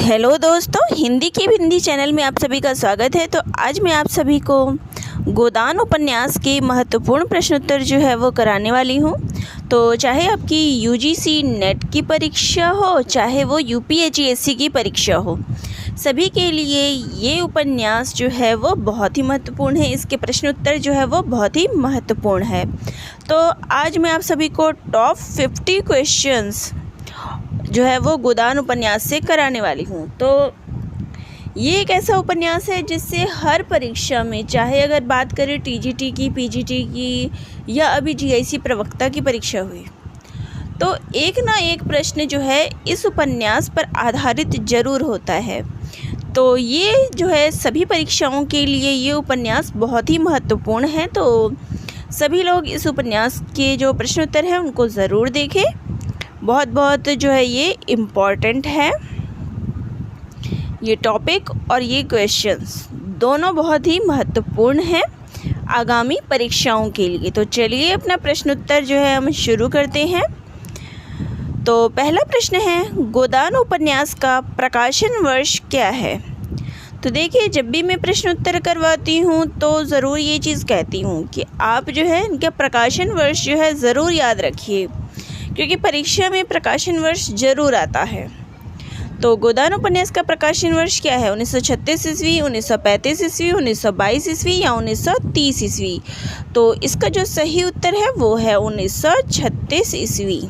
Hello दोस्तों, हिंदी की Hindi channel में आप सभी का स्वागत है। तो आज मैं आप सभी को गोदान उपन्यास के महत्वपूर्ण प्रश्नोत्तर जो है वो कराने वाली हूँ। तो चाहे आपकी यूजीसी नेट की परीक्षा हो, चाहे वो यूपीएससी की परीक्षा हो, सभी के लिए ये उपन्यास जो है वो बहुत ही महत्वपूर्ण है। इसके प्रश्नोत्तर जो है वो बहुत ही महत्वपूर्ण है। तो आज मैं आप सभी को टॉप 50 क्वेश्चंस जो है वो गोदान उपन्यास से कराने वाली हूँ। तो ये एक ऐसा उपन्यास है जिससे हर परीक्षा में, चाहे अगर बात करें टीजीटी की, पीजीटी की या अभी जीआईसी प्रवक्ता की परीक्षा हुई, तो एक ना एक प्रश्न जो है इस उपन्यास पर आधारित ज़रूर होता है। तो ये जो है सभी परीक्षाओं के लिए ये उपन्यास बहुत ही महत्वपूर्ण है। तो सभी लोग इस उपन्यास के जो प्रश्नोत्तर हैं उनको ज़रूर देखें। बहुत बहुत जो है ये इम्पॉर्टेंट है, ये टॉपिक और ये क्वेश्चंस दोनों बहुत ही महत्वपूर्ण हैं आगामी परीक्षाओं के लिए। तो चलिए अपना प्रश्नोत्तर जो है हम शुरू करते हैं। तो पहला प्रश्न है, गोदान उपन्यास का प्रकाशन वर्ष क्या है? तो देखिए, जब भी मैं प्रश्नोत्तर करवाती हूँ तो ज़रूर ये चीज़ कहती हूँ कि आप जो है इनका प्रकाशन वर्ष जो है ज़रूर याद रखिए, क्योंकि परीक्षा में प्रकाशन वर्ष जरूर आता है। तो गोदान उपन्यास का प्रकाशन वर्ष क्या है? 1936 ईस्वी, 1935 ईस्वी, 1922 ईस्वी या 1930 ईस्वी? तो इसका जो सही उत्तर है वो है 1936 ईस्वी।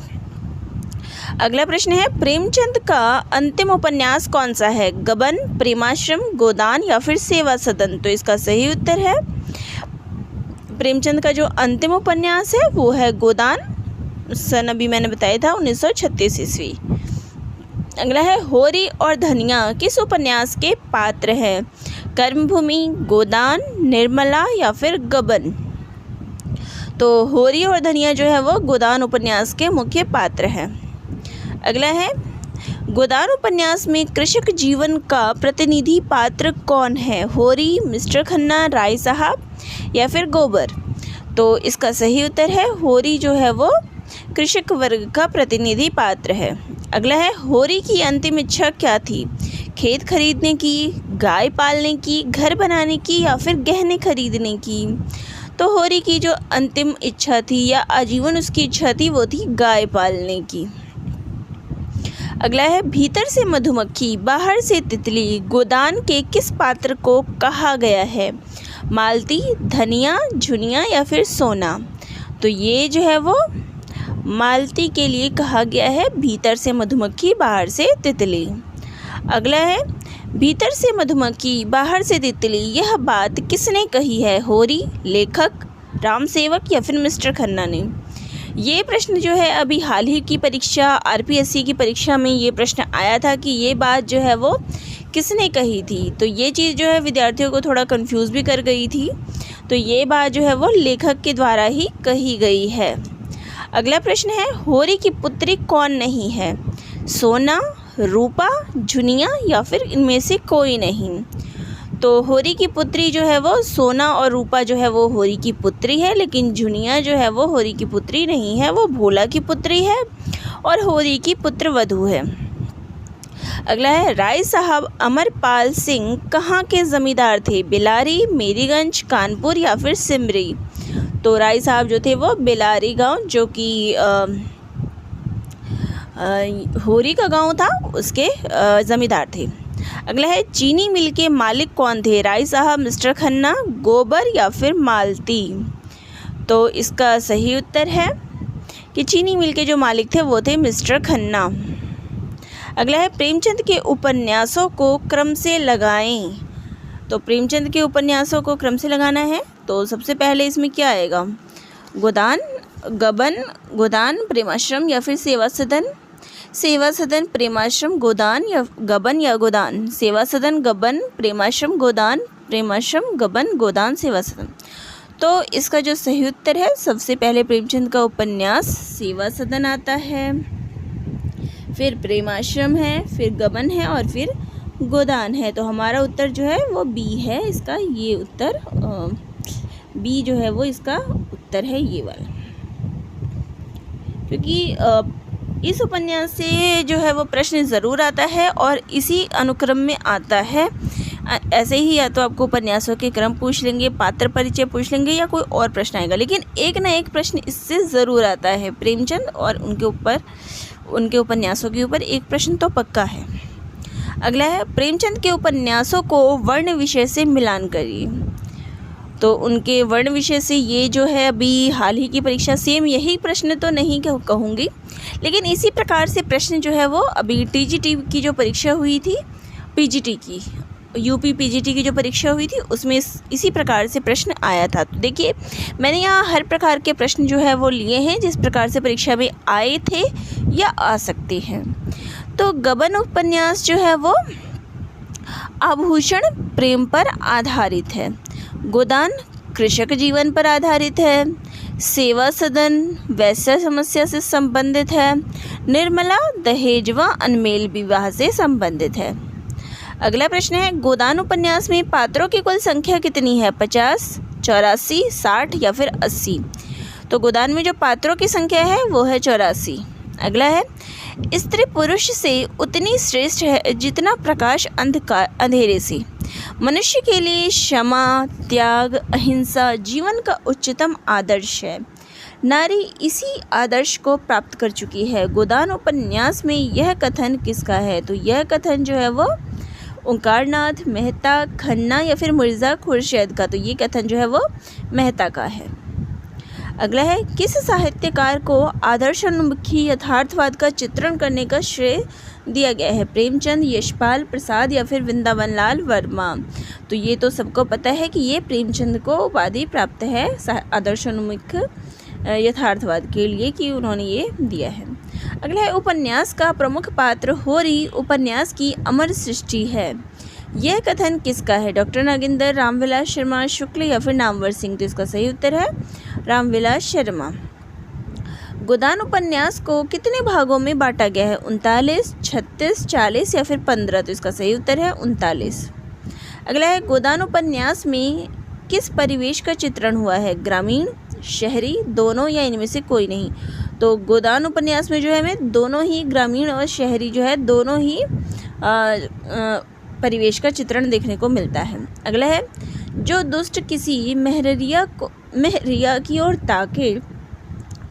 अगला प्रश्न है, प्रेमचंद का अंतिम उपन्यास कौन सा है? गबन, प्रेमाश्रम, गोदान या फिर सेवा सदन? तो इसका सही उत्तर है, प्रेमचंद का जो अंतिम उपन्यास है वो है गोदान। सन अभी मैंने बताया था 1936 ईस्वी। अगला है, होरी और धनिया किस उपन्यास के पात्र हैं? कर्मभूमि, गोदान, निर्मला या फिर गबन? तो होरी और धनिया जो है वो गोदान उपन्यास के मुख्य पात्र हैं। अगला है, गोदान उपन्यास में कृषक जीवन का प्रतिनिधि पात्र कौन है? होरी, मिस्टर खन्ना, राय साहब या फिर गोबर? तो इसका सही उत्तर है, होरी जो है वो कृषक वर्ग का प्रतिनिधि पात्र है। अगला है, होरी की अंतिम इच्छा क्या थी? खेत खरीदने की, गाय पालने की, घर बनाने की या फिर गहने खरीदने की? तो होरी की जो अंतिम इच्छा थी या आजीवन उसकी इच्छा थी वो थी गाय पालने की। अगला है, भीतर से मधुमक्खी बाहर से तितली गोदान के किस पात्र को कहा गया है? मालती, धनिया, झुनिया या फिर सोना? तो ये जो है वो मालती के लिए कहा गया है, भीतर से मधुमक्खी बाहर से तितली। अगला है, भीतर से मधुमक्खी बाहर से तितली यह बात किसने कही है? होरी, लेखक, राम सेवक या फिर मिस्टर खन्ना ने? ये प्रश्न जो है अभी हाल ही की परीक्षा आरपीएससी की परीक्षा में ये प्रश्न आया था कि ये बात जो है वो किसने कही थी। तो ये चीज़ जो है विद्यार्थियों को थोड़ा कंफ्यूज भी कर गई थी। तो ये बात जो है वो लेखक के द्वारा ही कही गई है। अगला प्रश्न है, होरी की पुत्री कौन नहीं है? सोना, रूपा, झुनिया या फिर इनमें से कोई नहीं? तो होरी की पुत्री जो है वो सोना और रूपा जो है वो होरी की पुत्री है, लेकिन झुनिया जो है वो होरी की पुत्री नहीं है, वो भोला की पुत्री है और होरी की पुत्र वधू है। अगला है, राय साहब अमरपाल सिंह कहाँ के ज़मींदार थे? बिलारी, मेरीगंज, कानपुर या फिर सिमरी? तो राय साहब जो थे वो बेलारी गांव, जो कि होरी का गांव था, उसके ज़मींदार थे। अगला है, चीनी मिल के मालिक कौन थे? राय साहब, मिस्टर खन्ना, गोबर या फिर मालती? तो इसका सही उत्तर है कि चीनी मिल के जो मालिक थे वो थे मिस्टर खन्ना। अगला है, प्रेमचंद के उपन्यासों को क्रम से लगाएं। तो प्रेमचंद के उपन्यासों को क्रम से लगाना है तो सबसे पहले इसमें क्या आएगा? गोदान, गबन, गोदान, प्रेमाश्रम या फिर सेवा सदन? सेवा सदन, प्रेमाश्रम, गोदान या गबन या गोदान? सेवा सदन, गबन, प्रेमाश्रम, गोदान, प्रेमाश्रम, गबन, गोदान, सेवा सदन। तो इसका जो सही उत्तर है, सबसे पहले प्रेमचंद का उपन्यास सेवा सदन आता है, फिर प्रेमाश्रम है, फिर गबन है और फिर गोदान है। तो हमारा उत्तर जो है वो बी है। इसका ये उत्तर बी जो है वो इसका उत्तर है, ये वाला। क्योंकि इस उपन्यास से जो है वो प्रश्न ज़रूर आता है और इसी अनुक्रम में आता है। ऐसे ही या तो आपको उपन्यासों के क्रम पूछ लेंगे, पात्र परिचय पूछ लेंगे या कोई और प्रश्न आएगा, लेकिन एक ना एक प्रश्न इससे ज़रूर आता है। प्रेमचंद और उनके उपन्यासों के ऊपर एक प्रश्न तो पक्का है। अगला है, प्रेमचंद के उपन्यासों को वर्ण विषय से मिलान करिए। तो उनके वर्ण विषय से ये जो है अभी हाल ही की परीक्षा, सेम यही प्रश्न तो नहीं कहूँगी, लेकिन इसी प्रकार से प्रश्न जो है वो अभी टीजीटी की जो परीक्षा हुई थी, पीजीटी की, यूपी पीजीटी की जो परीक्षा हुई थी, उसमें इसी प्रकार से प्रश्न आया था। तो देखिए, मैंने यहाँ हर प्रकार के प्रश्न जो है वो लिए हैं जिस प्रकार से परीक्षा में आए थे या आ सकते हैं। तो गबन उपन्यास जो है वो आभूषण प्रेम पर आधारित है। गोदान कृषक जीवन पर आधारित है। सेवा सदन वैश्य समस्या से संबंधित है। निर्मला दहेज व अनमेल विवाह से संबंधित है। अगला प्रश्न है, गोदान उपन्यास में पात्रों की कुल संख्या कितनी है? 50, 84, 60 या फिर 80? तो गोदान में जो पात्रों की संख्या है वो है 84। अगला है, स्त्री पुरुष से उतनी श्रेष्ठ है जितना प्रकाश अंधेरे से। मनुष्य के लिए क्षमा, त्याग, अहिंसा जीवन का उच्चतम आदर्श है। नारी इसी आदर्श को प्राप्त कर चुकी है। गोदान उपन्यास में यह कथन किसका है? तो यह कथन जो है वो ओंकारनाथ, मेहता, खन्ना या फिर मिर्ज़ा खुर्शीद का। तो ये कथन जो है वो मेहता का है। अगला है, किस साहित्यकार को आदर्शोन्मुखी यथार्थवाद का चित्रण करने का श्रेय दिया गया है? प्रेमचंद, यशपाल प्रसाद या फिर वृंदावन लाल वर्मा? तो ये तो सबको पता है कि ये प्रेमचंद को उपाधि प्राप्त है आदर्शोन्मुख यथार्थवाद के लिए, कि उन्होंने ये दिया है। अगला है, उपन्यास का प्रमुख पात्र होरी उपन्यास की अमर सृष्टि है। यह कथन किसका है? डॉक्टर नागेंद्र, रामविलास शर्मा, शुक्ल या फिर नामवर सिंह? तो इसका सही उत्तर है रामविलास शर्मा। गोदान उपन्यास को कितने भागों में बांटा गया है? 39, 36, 40 या फिर 15? तो इसका सही उत्तर है 39। अगला है, गोदान उपन्यास में किस परिवेश का चित्रण हुआ है? ग्रामीण, शहरी, दोनों या इनमें से कोई नहीं? तो गोदान उपन्यास में जो है हमें दोनों ही ग्रामीण और शहरी जो है दोनों ही परिवेश का चित्रण देखने को मिलता है। अगला है, जो दुष्ट किसी महरिया की ओर ताके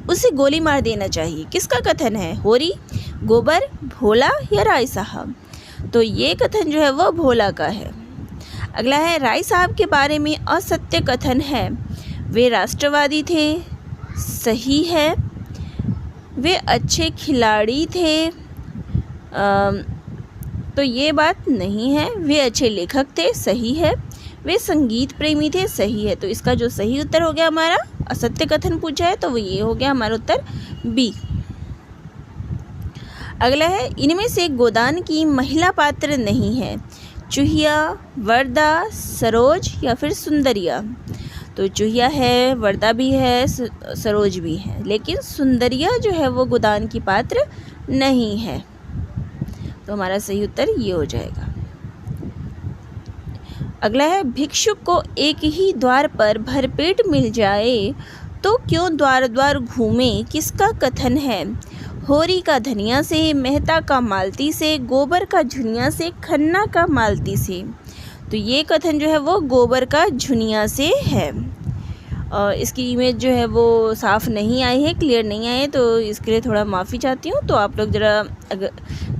उसे गोली मार देना चाहिए, किसका कथन है? होरी, गोबर, भोला या राय साहब? तो ये कथन जो है वो भोला का है। अगला है, राय साहब के बारे में असत्य कथन है। वे राष्ट्रवादी थे, सही है। वे अच्छे खिलाड़ी थे, तो ये बात नहीं है। वे अच्छे लेखक थे, सही है। वे संगीत प्रेमी थे, सही है। तो इसका जो सही उत्तर हो गया हमारा, असत्य कथन पूछा है तो वो ये हो गया हमारा उत्तर बी। अगला है, इनमें से गोदान की महिला पात्र नहीं है। चूहिया, वरदा, सरोज या फिर सुंदरिया? तो चूहिया है, वरदा भी है, सरोज भी है, लेकिन सुंदरिया जो है वो गोदान की पात्र नहीं है। तो हमारा सही उत्तर ये हो जाएगा। अगला है, भिक्षुक को एक ही द्वार पर भरपेट मिल जाए तो क्यों द्वार द्वार घूमे, किसका कथन है? होरी का धनिया से, मेहता का मालती से, गोबर का झुनिया से, खन्ना का मालती से? तो ये कथन जो है वो गोबर का झुनिया से है। इसकी इमेज जो है वो साफ़ नहीं आई है, क्लियर नहीं आई है, तो इसके लिए थोड़ा माफ़ी चाहती हूँ। तो आप लोग ज़रा अगर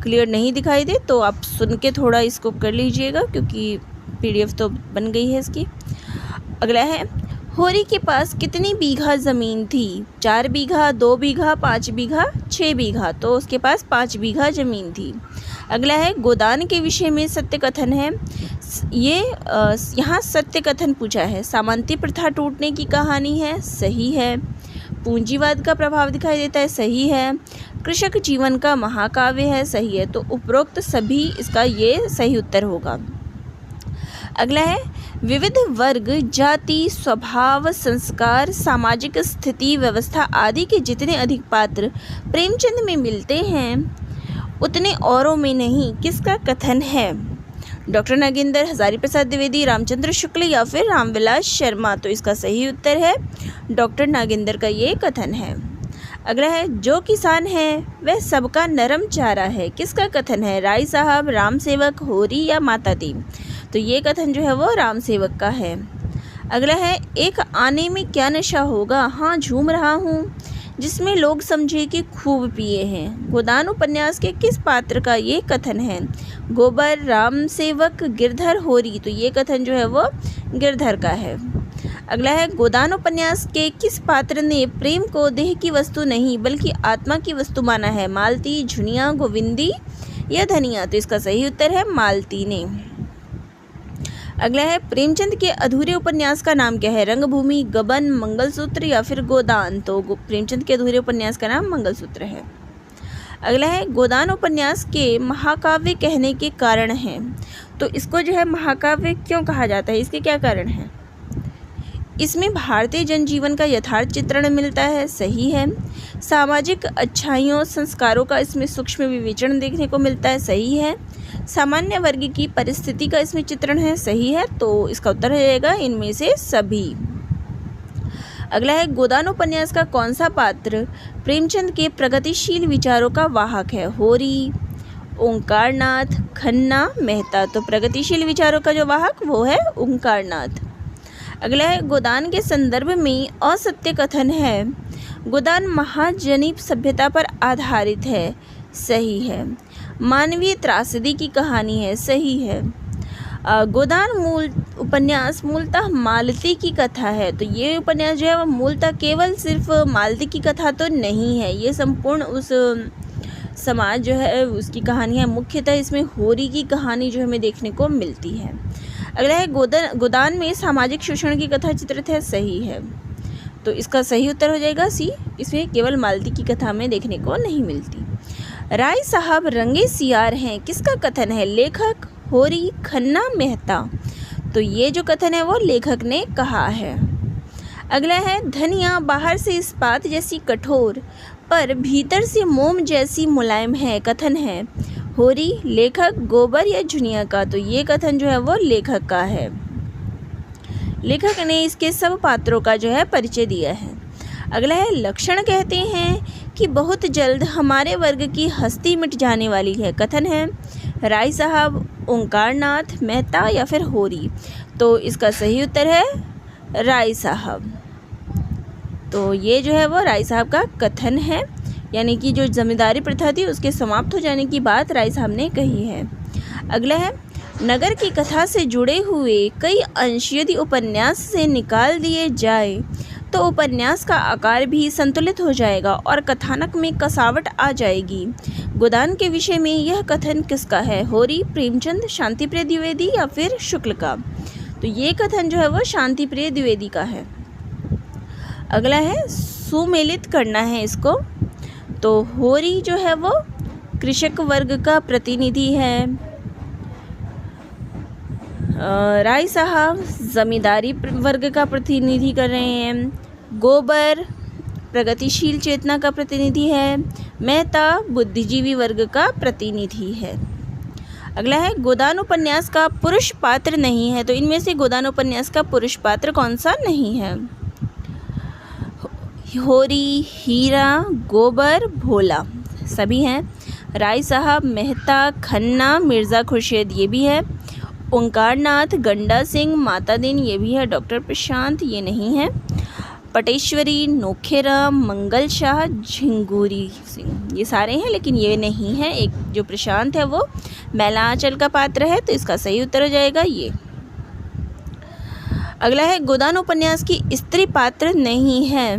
क्लियर नहीं दिखाई दे तो आप सुन के थोड़ा इसको कर लीजिएगा, क्योंकि PDF तो बन गई है इसकी। अगला है, होरी के पास कितनी बीघा ज़मीन थी? 4 बीघा, 2 बीघा, 5 बीघा, 6 बीघा? तो उसके पास 5 बीघा ज़मीन थी। अगला है, गोदान के विषय में सत्य कथन है। ये यहाँ सत्य कथन पूछा है। सामंती प्रथा टूटने की कहानी है, सही है। पूंजीवाद का प्रभाव दिखाई देता है, सही है। कृषक जीवन का महाकाव्य है, सही है। तो उपरोक्त सभी इसका ये सही उत्तर होगा। अगला है, विविध वर्ग, जाति, स्वभाव, संस्कार, सामाजिक स्थिति, व्यवस्था आदि के जितने अधिक पात्र प्रेमचंद में मिलते हैं उतने औरों में नहीं, किसका कथन है? डॉक्टर नागेंद्र, हजारी प्रसाद द्विवेदी, रामचंद्र शुक्ल या फिर रामविलास शर्मा? तो इसका सही उत्तर है डॉक्टर नागेंद्र का ये कथन है। अगला है जो किसान है वह सबका नरम चारा है, किसका कथन है? राय साहब, राम सेवक, होरी या माता दी? तो ये कथन जो है वो राम सेवक का है। अगला है एक आने में क्या नशा होगा, हाँ झूम रहा हूँ, जिसमें लोग समझे कि खूब पिए हैं। गोदान उपन्यास के किस पात्र का ये कथन है? गोबर, राम सेवक, गिरधर, होरी? तो ये कथन जो है वो गिरधर का है। अगला है गोदान उपन्यास के किस पात्र ने प्रेम को देह की वस्तु नहीं बल्कि आत्मा की वस्तु माना है? मालती, झुनिया, गोविंदी या धनिया? तो इसका सही उत्तर है मालती ने। अगला है प्रेमचंद के अधूरे उपन्यास का नाम क्या है? रंगभूमि, गबन, मंगलसूत्र या फिर गोदान? तो प्रेमचंद के अधूरे उपन्यास का नाम मंगलसूत्र है। अगला है गोदान उपन्यास के महाकाव्य कहने के कारण हैं। तो इसको जो है महाकाव्य क्यों कहा जाता है, इसके क्या कारण हैं? इसमें भारतीय जनजीवन का यथार्थ चित्रण मिलता है, सही है। सामाजिक अच्छाइयों संस्कारों का इसमें सूक्ष्म विवेचन देखने को मिलता है, सही है। सामान्य वर्ग की परिस्थिति का इसमें चित्रण है, सही है। तो इसका उत्तर हो जाएगा इनमें से सभी। अगला है गोदान उपन्यास का कौन सा पात्र प्रेमचंद के प्रगतिशील विचारों का वाहक है? होरी, ओंकारनाथ, खन्ना, मेहता? तो प्रगतिशील विचारों का जो वाहक वो है ओंकारनाथ। अगला है गोदान के संदर्भ में असत्य कथन है। गोदान महाजनीप सभ्यता पर आधारित है, सही है। मानवीय त्रासदी की कहानी है, सही है। गोदान उपन्यास मूलतः मालती की कथा है। तो ये उपन्यास जो है वो मूलतः केवल सिर्फ मालती की कथा तो नहीं है, ये संपूर्ण उस समाज जो है उसकी कहानी है। मुख्यतः इसमें होरी की कहानी जो हमें देखने को मिलती है। अगला है गोदान में सामाजिक शोषण की कथा चित्रित है, सही है। तो इसका सही उत्तर हो जाएगा सी, इसमें केवल मालती की कथा में देखने को नहीं मिलती। राय साहब रंगे सियार हैं, किसका कथन है? लेखक, होरी, खन्ना, मेहता? तो ये जो कथन है वो लेखक ने कहा है। अगला है धनिया बाहर से इस्पात जैसी कठोर पर भीतर से मोम जैसी मुलायम है, कथन है? होरी, लेखक, गोबर या झुनिया का? तो ये कथन जो है वो लेखक का है। लेखक ने इसके सब पात्रों का जो है परिचय दिया है। अगला है लक्षण कहते हैं कि बहुत जल्द हमारे वर्ग की हस्ती मिट जाने वाली है, कथन है? राय साहब, ओंकारनाथ, मेहता या फिर होरी? तो इसका सही उत्तर है राय साहब। तो ये जो है वो राय साहब का कथन है, यानी कि जो जमींदारी प्रथा थी उसके समाप्त हो जाने की बात राय साहब ने कही है। अगला है नगर की कथा से जुड़े हुए कई अंश यदि उपन्यास से निकाल दिए जाए तो उपन्यास का आकार भी संतुलित हो जाएगा और कथानक में कसावट आ जाएगी। गोदान के विषय में यह कथन किसका है? होरी, प्रेमचंद, शांतिप्रिय द्विवेदी या फिर शुक्ल का? तो ये कथन जो है वो शांतिप्रिय द्विवेदी का है। अगला है सुमेलित करना है इसको। तो होरी जो है वो कृषक वर्ग का प्रतिनिधि है। राय साहब जमींदारी वर्ग का प्रतिनिधि कर रहे हैं। गोबर प्रगतिशील चेतना का प्रतिनिधि है। मेहता बुद्धिजीवी वर्ग का प्रतिनिधि है। अगला है गोदान उपन्यास का पुरुष पात्र नहीं है। तो इनमें से गोदान उपन्यास का पुरुष पात्र कौन सा नहीं है? होरी, हीरा, गोबर, भोला? सभी हैं। राय साहब, मेहता, खन्ना, मिर्ज़ा खुर्शीद ये भी है। ओंकारनाथ, गंडा सिंह, माता दिन ये भी है। डॉक्टर प्रशांत ये नहीं है। पटेश्वरी, नोखेराम, मंगल शाह, झिंगूरी सिंह ये सारे हैं, लेकिन ये नहीं है। एक जो प्रशांत है वो मैला आंचल का पात्र है, तो इसका सही उत्तर हो जाएगा ये। अगला है गोदान उपन्यास की स्त्री पात्र नहीं है।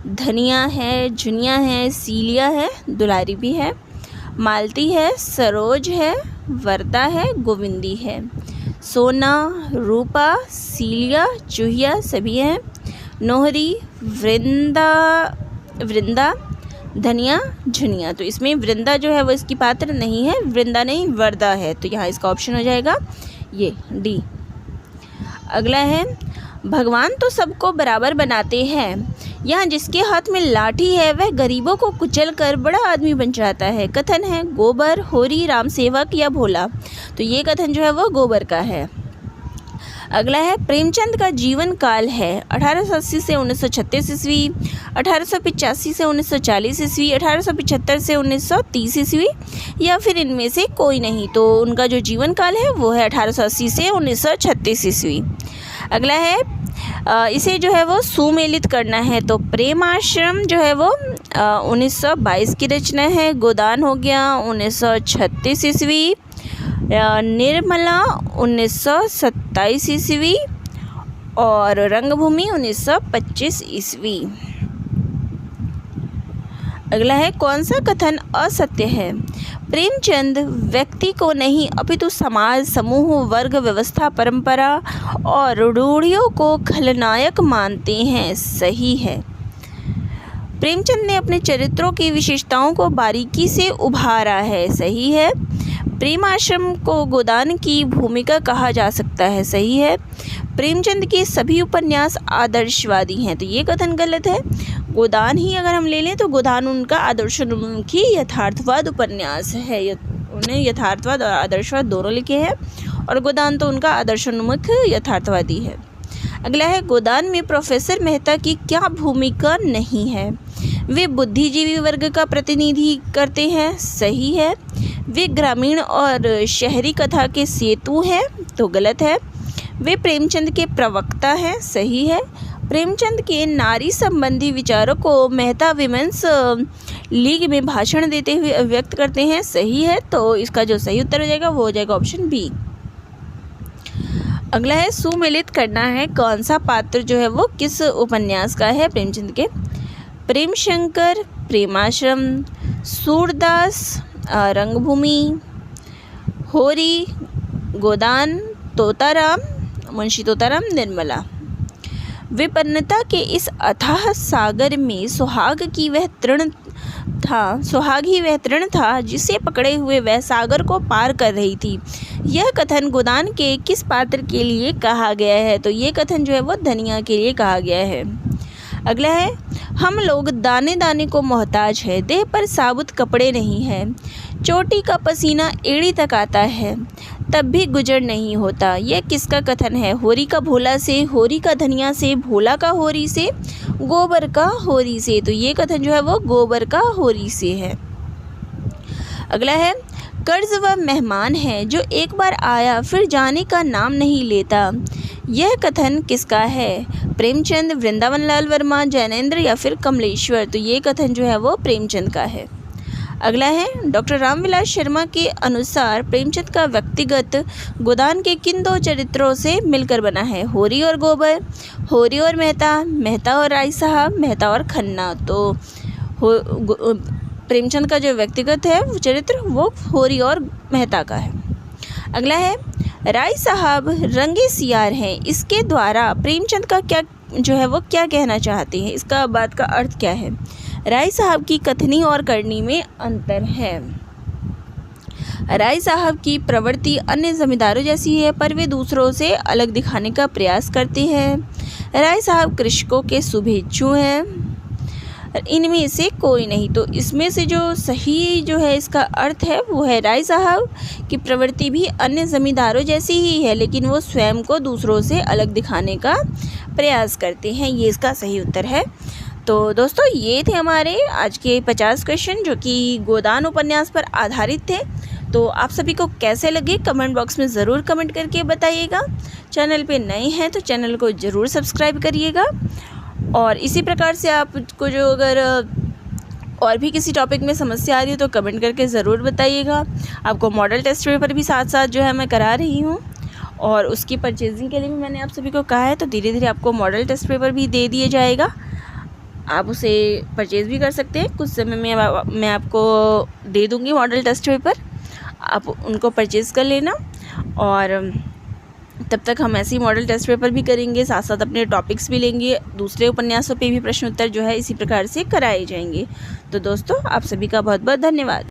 धनिया है, झुनिया है, सीलिया है, दुलारी भी है, मालती है, सरोज है, वरदा है, गोविंदी है। सोना, रूपा, सीलिया, चूहिया सभी हैं। नोहरी, वृंदा, धनिया, झुनिया? तो इसमें वृंदा जो है वो इसकी पात्र नहीं है, वृंदा नहीं वरदा है। तो यहाँ इसका ऑप्शन हो जाएगा ये डी। अगला है भगवान तो सबको बराबर बनाते हैं, यहाँ जिसके हाथ में लाठी है वह गरीबों को कुचल कर बड़ा आदमी बन जाता है, कथन है? गोबर, होरी, राम सेवक या भोला? तो ये कथन जो है वो गोबर का है। अगला है प्रेमचंद का जीवन काल है 1880 से 1936 ईस्वी, 1885 से 1940 ईस्वी, 1875 से 1930 ईस्वी या फिर इनमें से कोई नहीं। तो उनका जो जीवन काल है वो है 1880 से 1936 ईस्वी। अगला है इसे जो है वो सुमेलित करना है। तो प्रेम आश्रम जो है वो 1922 की रचना है। गोदान हो गया 1936 ईस्वी, निर्मला 1927 ईस्वी और रंगभूमि 1925 ईस्वी। अगला है कौन सा कथन असत्य है? प्रेमचंद व्यक्ति को नहीं अपितु समाज, समूह, वर्ग, व्यवस्था, परंपरा और रूढ़ियों को खलनायक मानते हैं। सही है। प्रेमचंद ने अपने चरित्रों की विशेषताओं को बारीकी से उभारा है। सही है। प्रेम आश्रम को गोदान की भूमिका कहा जा सकता है। सही है। प्रेमचंद के सभी उपन्यास आदर्शवादी हैं। तो ये कथन गलत है। गोदान ही अगर हम ले लें तो गोदान उनका आदर्शोन्मुखी यथार्थवाद उपन्यास है। उन्हें यथार्थवाद और आदर्शवाद दोनों लिखे हैं और गोदान तो उनका आदर्शोन्मुख यथार्थवादी है। अगला है गोदान में प्रोफेसर मेहता की क्या भूमिका नहीं है? वे बुद्धिजीवी वर्ग का प्रतिनिधि करते हैं। सही है। वे ग्रामीण और शहरी कथा के सेतु हैं। तो गलत है। वे प्रेमचंद के प्रवक्ता हैं। सही है। प्रेमचंद के नारी संबंधी विचारों को मेहता विमेंस लीग में भाषण देते हुए व्यक्त करते हैं। सही है। तो इसका जो सही उत्तर हो जाएगा वो हो जाएगा ऑप्शन बी। अगला है सुमेलित करना है। कौन सा पात्र जो है वो किस उपन्यास का है प्रेमचंद के? प्रेम शंकर, प्रेमाश्रम, सूरदास, रंगभूमि, होरी, गोदान, तोताराम, मुंशी तोताराम, निर्मला। विपन्नता के इस अथाह सागर में सुहाग ही वह तृण था जिसे पकड़े हुए वह सागर को पार कर रही थी। यह कथन गोदान के किस पात्र के लिए कहा गया है? तो ये कथन जो है वो धनिया के लिए कहा गया है। अगला है हम लोग दाने दाने को मोहताज है, देह पर साबुत कपड़े नहीं है, चोटी का पसीना एड़ी तक आता है तब भी गुजर नहीं होता। यह किसका कथन है? होरी का भोला से, होरी का धनिया से, भोला का होरी से, गोबर का होरी से। तो ये कथन जो है वो गोबर का होरी से है। अगला है कर्ज वह मेहमान है जो एक बार आया फिर जाने का नाम नहीं लेता। यह कथन किसका है? प्रेमचंद, वृंदावन लाल वर्मा, जैनेन्द्र या फिर कमलेश्वर। तो ये कथन जो है वो प्रेमचंद का है। अगला है डॉक्टर रामविलास शर्मा के अनुसार प्रेमचंद का व्यक्तिगत गोदान के किन दो चरित्रों से मिलकर बना है? होरी और गोबर, होरी और मेहता, मेहता और राय साहब, मेहता और खन्ना। तो प्रेमचंद का जो व्यक्तिगत है वो चरित्र वो होरी और मेहता का है। अगला है राय साहब रंगे सियार हैं, इसके द्वारा प्रेमचंद का क्या जो है वो क्या कहना चाहते हैं? इसका बात का अर्थ क्या है? राय साहब की कथनी और करनी में अंतर है। राय साहब की प्रवृत्ति अन्य जमींदारों जैसी है पर वे दूसरों से अलग दिखाने का प्रयास करते हैं। राय साहब कृषकों के शुभेच्छु हैं, इनमें से कोई नहीं। तो इसमें से जो सही जो है इसका अर्थ है वो है राय साहब की प्रवृत्ति भी अन्य जमींदारों जैसी ही है लेकिन वो स्वयं को दूसरों से अलग दिखाने का प्रयास करते हैं। ये इसका सही उत्तर है। तो दोस्तों ये थे हमारे आज के 50 क्वेश्चन जो कि गोदान उपन्यास पर आधारित थे। तो आप सभी को कैसे लगे कमेंट बॉक्स में ज़रूर कमेंट करके बताइएगा। चैनल पे नए हैं तो चैनल को ज़रूर सब्सक्राइब करिएगा और इसी प्रकार से आपको जो अगर और भी किसी टॉपिक में समस्या आ रही है तो कमेंट करके ज़रूर बताइएगा। आपको मॉडल टेस्ट पेपर भी साथ साथ जो है मैं करा रही हूँ और उसकी परचेजिंग के लिए भी मैंने आप सभी को कहा है। तो धीरे धीरे आपको मॉडल टेस्ट पेपर भी दे दिया जाएगा, आप उसे परचेज़ भी कर सकते हैं। कुछ समय में मैं आपको दे दूँगी मॉडल टेस्ट पेपर, आप उनको परचेज़ कर लेना और तब तक हम ऐसे ही मॉडल टेस्ट पेपर भी करेंगे, साथ साथ अपने टॉपिक्स भी लेंगे। दूसरे उपन्यासों पे भी प्रश्न उत्तर जो है इसी प्रकार से कराए जाएंगे। तो दोस्तों आप सभी का बहुत बहुत धन्यवाद।